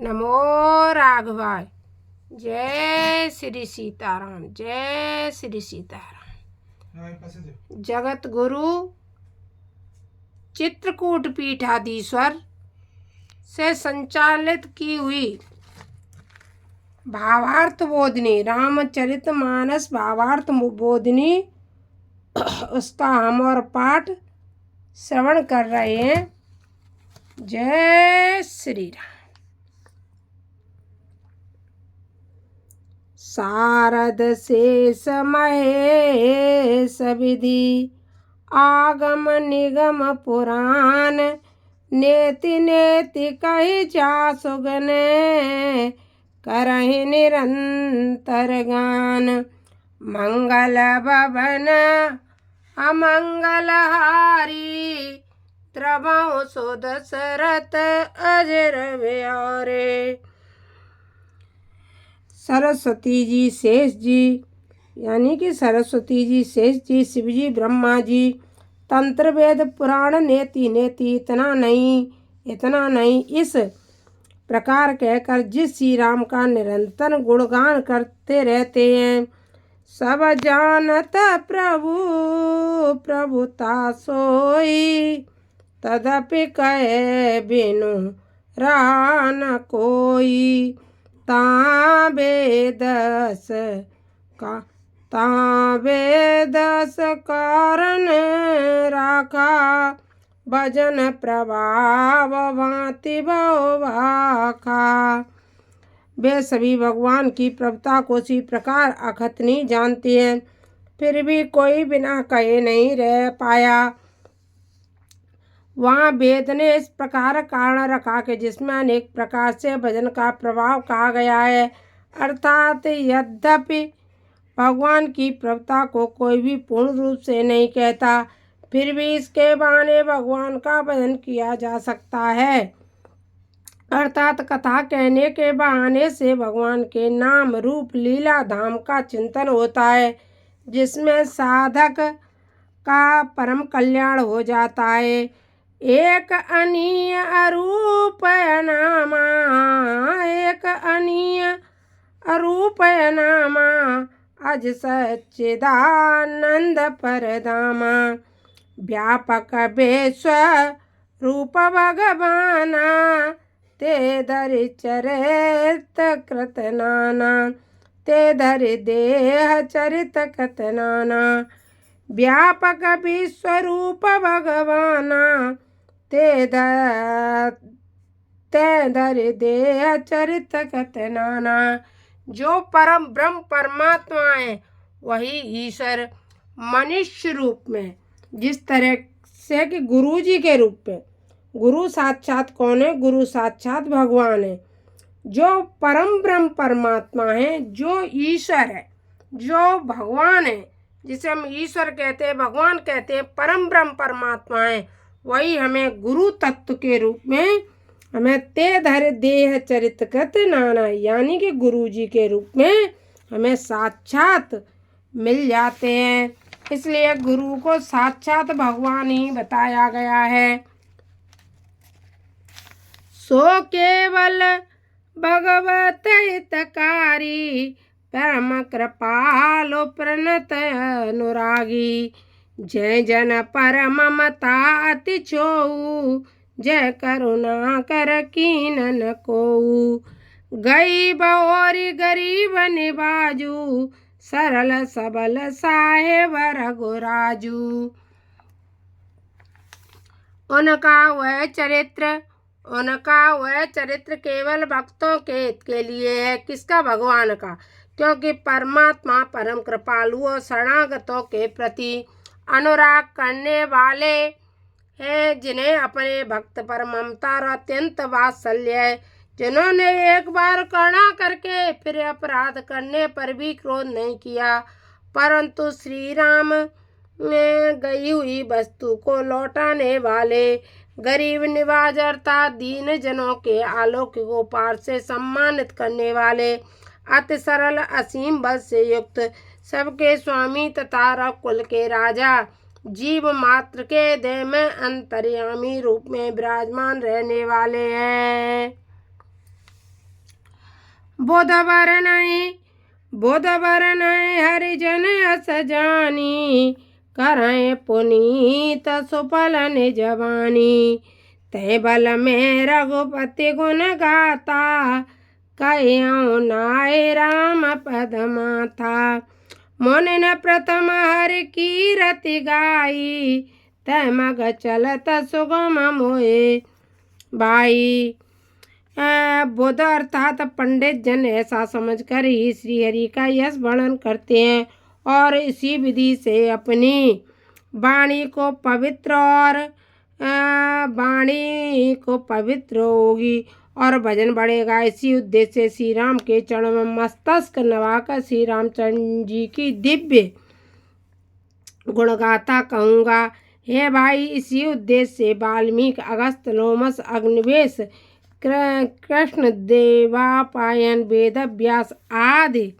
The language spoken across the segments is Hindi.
नमो राघवाय। जय श्री सीताराम, जय श्री सीताराम। जगत गुरु चित्रकूट पीठाधीश्वर से संचालित की हुई भावार्थ बोधिनी रामचरितमानस भावार्थ बोधिनी उसका हम और पाठ श्रवण कर रहे हैं। जय श्री राम। शारद शेष महेश विधि आगम निगम पुराण नेति नेति कहि जा सुगने करहि निरंतर गान। मंगल भवन अमंगल हारी द्रवहु सो दशरथ अजर बिहारे। सरस्वती जी शेष जी यानी कि सरस्वती जी शेष जी शिव जी ब्रह्मा जी तंत्र वेद पुराण नेति नेति इतना नहीं इस प्रकार कहकर जिस श्री राम का निरंतर गुणगान करते रहते हैं। सब जानत प्रभु प्रभुता सोई तदपि कहे बिनु रहा न कोई। ताबे दस कारण राखा भजन प्रभाव भांति भव भाखा। वे सभी भगवान की प्रभुता को इसी प्रकार अखतनी जानते हैं, फिर भी कोई बिना कहे नहीं रह पाया। वहाँ वेद ने इस प्रकार कारण रखा कि जिसमें अनेक प्रकार से भजन का प्रभाव कहा गया है। अर्थात यद्यपि भगवान की प्रभुता को कोई भी पूर्ण रूप से नहीं कहता, फिर भी इसके बहाने भगवान का भजन किया जा सकता है। अर्थात कथा कहने के बहाने से भगवान के नाम रूप लीला धाम का चिंतन होता है, जिसमें साधक का परम कल्याण हो जाता है। एक अनीय अरूप नामा एक अनीय अरूप नामा अज सच्चिदानंद परधामा। व्यापक विश्व रूप भगवाना ते धरि चरित कृत नाना ते धरि देह चरित कृत नाना। व्यापक विश्व रूप भगवाना ते धरि देह चरित कृत नाना। जो परम ब्रह्म परमात्मा है वही ईश्वर मनुष्य रूप में, जिस तरह से कि गुरु जी के रूप में। गुरु साक्षात कौन है? गुरु साक्षात भगवान है। जो परम ब्रह्म परमात्मा है, जो ईश्वर है, जो भगवान है, जिसे हम ईश्वर कहते हैं, भगवान कहते हैं, परम ब्रह्म परमात्मा है, वही हमें गुरु तत्व के रूप में हमें ते धर देह चरित कृत नाना यानी कि गुरु जी के रूप में हमें साक्षात मिल जाते हैं। इसलिए गुरु को साक्षात भगवान ही बताया गया है। सो केवल भगवत हितकारी परम कृपालो प्रणत अनुरागी। जय जन परम ममता अति छोऊ जय करुणा कर कीनन कोऊ। गरीब और गरीब निबाजू सरल सबल साहेब रघुराजू। उनका वह चरित्र केवल भक्तों के हित के लिए है। किसका? भगवान का। क्योंकि परमात्मा परम कृपालु और शरणागतों के प्रति अनुराग करने वाले हैं, जिन्हें अपने भक्त पर ममता और अत्यंत वात्सल्य है, जिन्होंने एक बार करुणा करके फिर अपराध करने पर भी क्रोध नहीं किया, परंतु श्री राम ने गई हुई वस्तु को लौटाने वाले गरीब निवाज अर्थात दीन जनों के अलौकिक उपार से सम्मानित करने वाले अति सरल असीम बल से युक्त सबके स्वामी तथा रघुकुल के राजा जीव मात्र के देह में अंतर्यामी रूप में विराजमान रहने वाले हैं। बोध बरनय हरिजन अस जानी, करय पुनीत सुफल निज वानी। तय बल में रघुपति गुण गाता, कहियो नाय राम पद माथा। मुनिन प्रथम हरि कीरति गाई, तय मग चलत सुगम मोए भाई। बुध अर्थात पंडित जन ऐसा समझकर ही श्री हरि का यश वर्णन करते हैं और इसी विधि से अपनी वाणी को पवित्र होगी और भजन बढ़ेगा। इसी उद्देश्य से श्री राम के चरणों में मस्तक नवाकर श्री रामचंद्र जी की दिव्य गुणगाथा कहूँगा। हे भाई, इसी उद्देश्य से वाल्मीकि, अगस्त्य, लोमस, अग्निवेश, कृष्ण देवपायन, वेद व्यास आदि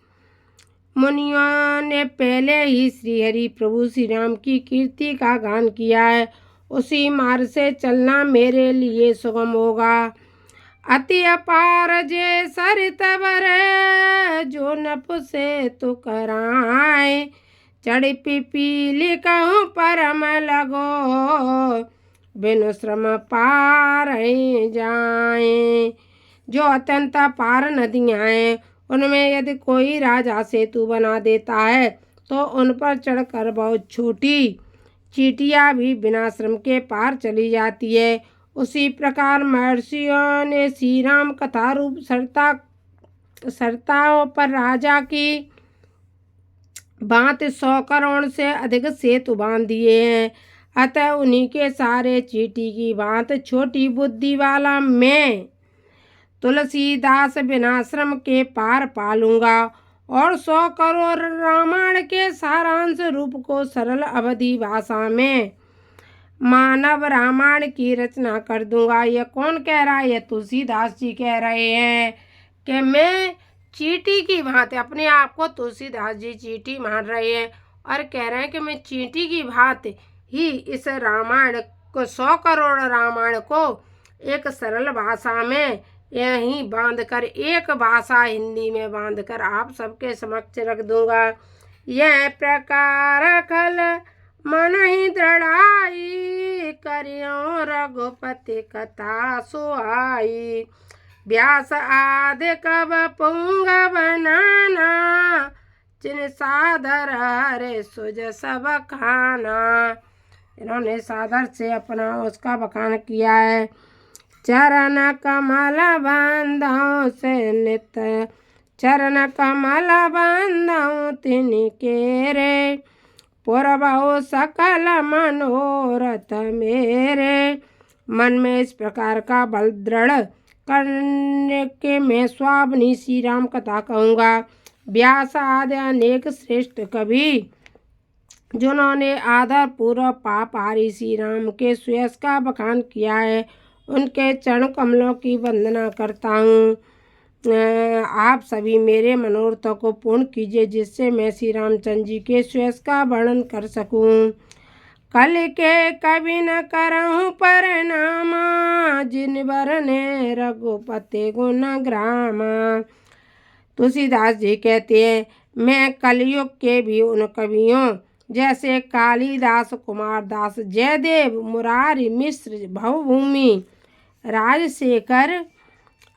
मुनियों ने पहले ही श्री हरि प्रभु श्री राम की कीर्ति का गान किया है। उसी मार्ग से चलना मेरे लिए सुगम होगा। अति अपार जे सरित बरे, जो नप से तु कराए। चढ़ पिपीली कहूँ परम लगो, बिनु श्रम पार जाए। जो अत्यंत पार नदियाँ हैं, उनमें यदि कोई राजा सेतु बना देता है तो उन पर चढ़कर बहुत छोटी चींटियाँ भी बिना श्रम के पार चली जाती है। उसी प्रकार महर्षियों ने श्री राम कथा रूप सरताओं पर राजा की भांति 100 करोड़ से अधिक सेतु बांध दिए हैं। अतः उन्हीं के सारे चींटी की भांति छोटी बुद्धि वाला मैं तुलसीदास बिना श्रम के पार पालूंगा और 100 करोड़ रामायण के सारांश रूप को सरल अवधि भाषा में मानव रामायण की रचना कर दूंगा। यह कौन कह रहा है? यह तुलसीदास जी कह रहे हैं कि मैं चींटी की भांति, अपने आप को तुलसीदास जी चींटी मान रहे हैं और कह रहे हैं कि मैं चींटी की भांति ही इस रामायण को 100 करोड़ रामायण को एक सरल भाषा में यहीं बांधकर, एक भाषा हिंदी में बांधकर आप सबके समक्ष रख दूंगा। यह प्रकार खल मन ही दृढ़ाई, करियो रघुपति कथा सुहाई। व्यास आदि कब पुंगव नाना, जिन सादर हरे सुज सब खाना। इन्होंने सादर से अपना उसका बखान किया है। चरण कमल बंधौ से नित, चरण कमल बंधौ तिनके रे। पुरबहु सकल मनोरथ मेरे। मन में इस प्रकार का बल दृढ़ करने के मैं स्वामिनी श्री राम कथा कहूँगा। व्यास आदि अनेक श्रेष्ठ कवि जिन्होंने आदर पूर्वक पापहारी श्री राम के सुयश का बखान किया है, उनके चरण कमलों की वंदना करता हूँ। आप सभी मेरे मनोरथों को पूर्ण कीजिए, जिससे मैं श्री रामचंद्र जी के सुयश का वर्णन कर सकूँ। कल के कवि न करहूँ परनामा, जिन बरने रघुपति गुण ग्रामा। तुलसीदास जी कहते हैं, मैं कलयुग के भी उन कवियों जैसे कालिदास, कुमारदास, जयदेव, मुरारी, मिश्र, भवभूमि, राजशेखर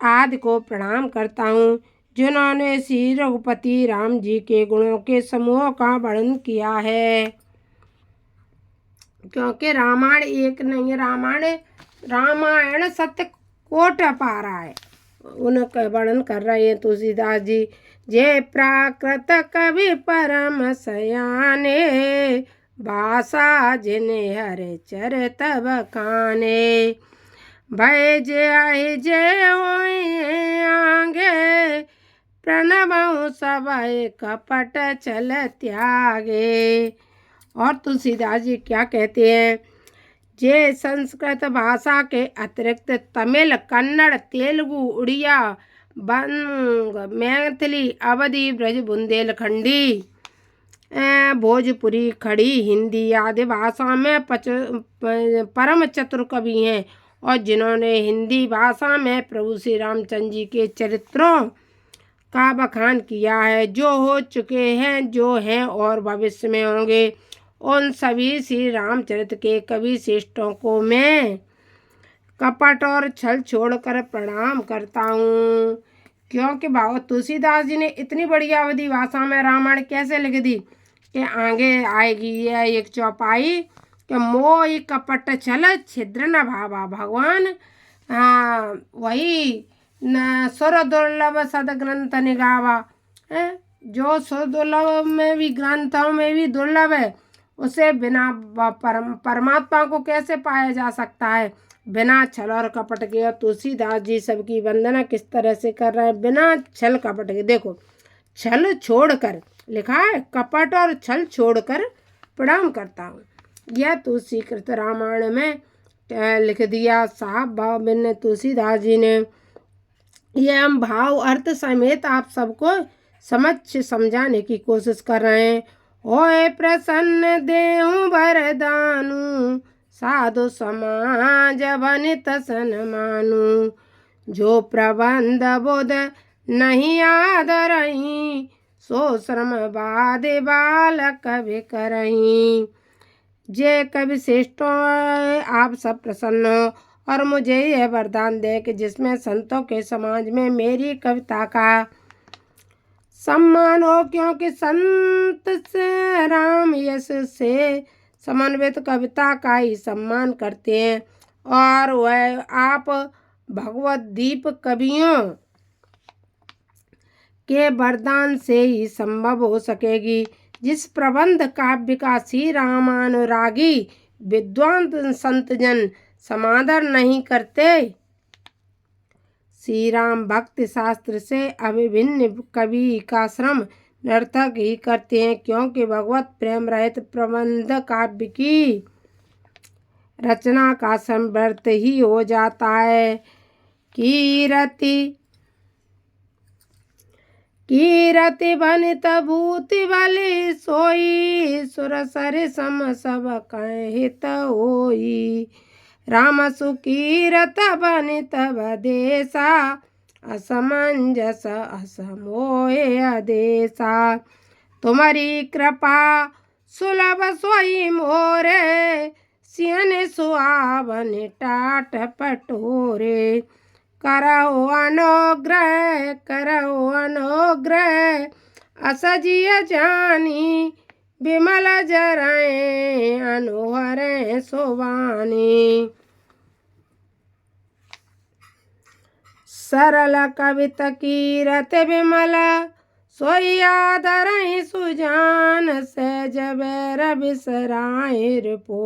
आदि को प्रणाम करता हूँ, जिन्होंने श्री रघुपति राम जी के गुणों के समूह का वर्णन किया है। क्योंकि रामायण एक नहीं, रामायण सत्य कोट पारा है, उनका वर्णन कर रहे हैं तुलसीदास जी। जे प्राकृत कवि परम सयाने, भाषा जिन्हें हरे चरित बखाने। भय जे आए जय आगे, प्रणव सभय कपट चल त्यागे। और तुलसीदास जी क्या कहते हैं? जे संस्कृत भाषा के अतिरिक्त तमिल, कन्नड़, तेलुगु, उड़िया, बंग, मैथिली, अवधी, ब्रज, बुंदेलखंडी, भोजपुरी, खड़ी, हिंदी आदि भाषा में परम चतुर कवि हैं और जिन्होंने हिंदी भाषा में प्रभु श्री रामचंद्र जी के चरित्रों का बखान किया है, जो हो चुके हैं, जो हैं और भविष्य में होंगे। उन सभी श्री रामचरित्र के कवि श्रेष्ठों को मैं कपट और छल छोड़कर प्रणाम करता हूँ। क्योंकि भागवत तुलसीदास जी ने इतनी बढ़िया अवधि भाषा में रामायण कैसे लिख दी कि आगे आएगी यह एक चौपाई कि मोह कपट छल छिद्र न भावा भगवान। वही न सुर दुर्लभ सद ग्रंथ निगावा है, जो सुर दुर्लभ में भी ग्रंथों में भी दुर्लभ है, उसे बिना परमात्मा को कैसे पाया जा सकता है, बिना छल और कपट के। और तुलसीदास जी सबकी वंदना किस तरह से कर रहे हैं, बिना छल कपट के। देखो, छल छोड़कर लिखा है, कपट और छल छोड़कर प्रणाम करता हूँ। यह तुलसी कृत रामायण में लिख दिया साहब भाव बिन तुलसीदास जी ने। यह हम भाव अर्थ समेत आप सबको समझ समझाने की कोशिश कर रहे हैं। होए प्रसन्न देहु वरदानु, साधु समाज बनित सन मानु। जो प्रबंध बुध नहीं आदरही, सो श्रम बाद बाल कवि करही। जे कवि श्रेष्ठों आप सब प्रसन्न हो और मुझे यह वरदान दे कि जिसमें संतों के समाज में मेरी कविता का सम्मान हो, क्योंकि संत से राम यश से समन्वित कविता का ही सम्मान करते हैं और वह आप भगवत दीप कवियों के वरदान से ही संभव हो सकेगी। जिस प्रबंध काव्य का श्री रामानुरागी विद्वान संतजन समादर नहीं करते, श्री राम भक्ति शास्त्र से अभिभिन्न कवि का श्रम नर्तक ही करते हैं। क्योंकि भगवत प्रेम रहित प्रबंध काव्य की रचना का श्रम व्यर्थ ही हो जाता है। कीरति बनित भूति बलि सोई, सुर सर सम सब कहित होई। राम सुकीरत बनित बदेसा, असमंजस असमोहे अदेसा। तुम्हारी कृपा सुलभ सोई मोरे, सियन सुहावन टाट पटोरे। करहो अनुग्रह असजिय जानी, विमल जरए अनुहरे सोवानी। सरल कवित कीरत विमल, सोई आदरहि सुजान। सहज बैर बिसराए रिपो,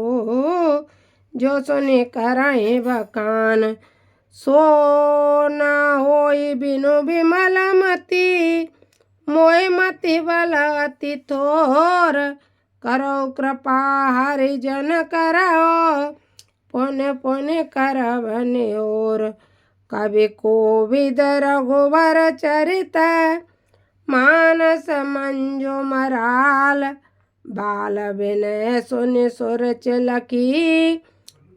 जो सुनि करहि बखान। सो न होई बिनु विमल मति, मोहि मति बल अति थोर। करो कृपा हरिजन करो, पुन पुन करब न्योर। कवि कोविद रघुवर चरित, मानस मंजु मराल। बाल विनय सुनि सुर चिलकी,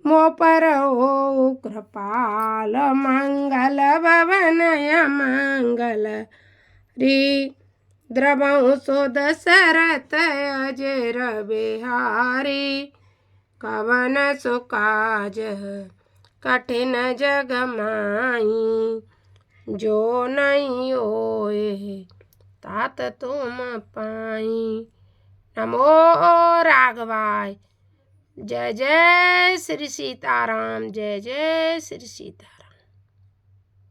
मो पर हो कृपाल। मंगल भवनय मंगल री, द्रवहु सो दशरथ अजर बिहारी। कवन सो काज कठिन जग माही, जो नहीं होए तात तुम पाई। नमो राघवाय। जय जय श्री सीताराम, जय जय श्री सीताराम।